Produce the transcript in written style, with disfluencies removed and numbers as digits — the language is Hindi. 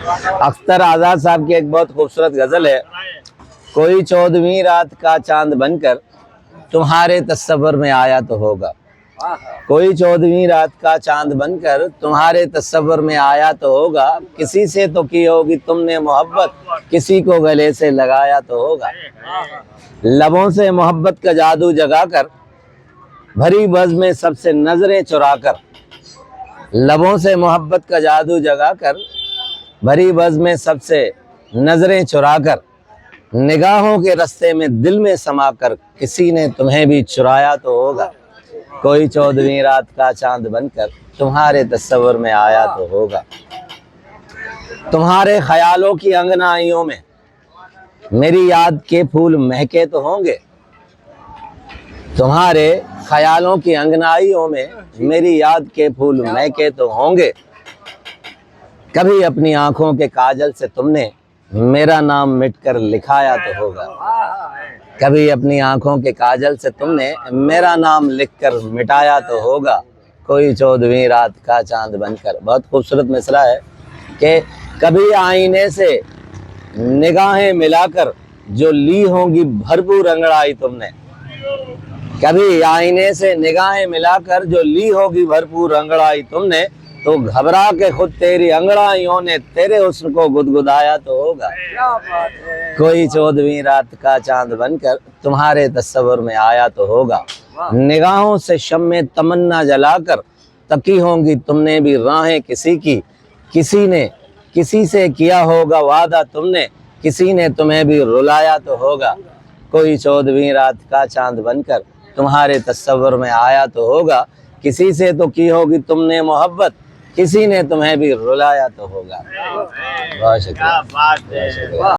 अख्तर आज़ाद साहब की एक बहुत खूबसूरत गज़ल है। कोई 14वीं रात का चांद बनकर तुम्हारे तस्वर में आया तो होगा। कोई 14वीं रात का चांद बनकर तुम्हारे तस्वर में आया तो होगा। किसी से तो की होगी तुमने मोहब्बत, किसी को गले से लगाया तो होगा। लबों से मोहब्बत का जादू जगाकर भरी बज़्म में सबसे नजरें चुराकर, लबों से मोहब्बत का जादू जगाकर भरी बज़्म में सबसे नजरें चुराकर, निगाहों के रास्ते में दिल में समाकर किसी ने तुम्हें भी चुराया तो होगा। कोई 14वीं रात का चांद बनकर तुम्हारे तस्वर में आया तो होगा। तुम्हारे ख्यालों की अंगनाइयों में मेरी याद के फूल महके तो होंगे। तुम्हारे ख्यालों की अंगनाइयों में मेरी याद के फूल महके तो होंगे। कभी अपनी आंखों के काजल से तुमने मेरा नाम मिटकर लिखाया तो होगा। कभी अपनी आंखों के काजल से तुमने मेरा नाम लिखकर मिटाया तो होगा। कोई 14वीं रात का चांद बनकर। बहुत खूबसूरत मिसरा है कि कभी आईने से निगाहें मिलाकर जो ली होंगी भरपूर अंगड़ाई तुमने। कभी आईने से निगाहें मिलाकर जो ली होगी भरपूर अंगड़ाई तुमने, तो घबरा के खुद तेरी अंगड़ाइयों ने तेरे हुस्न को गुदगुदाया तो होगा। कोई 14वीं रात का चांद बनकर तुम्हारे तस्वर में आया तो होगा। निगाहों से शम्मे तमन्ना जलाकर तकी होंगी तुमने भी राहें किसी की। किसी ने किसी से किया होगा वादा तुमने, किसी ने तुम्हें भी रुलाया तो होगा। कोई 14वीं रात का चांद बनकर तुम्हारे तस्वर में आया तो होगा। किसी से तो की होगी तुमने मोहब्बत, किसी ने तुम्हें भी रुलाया तो होगा। बहुत शुक्रिया।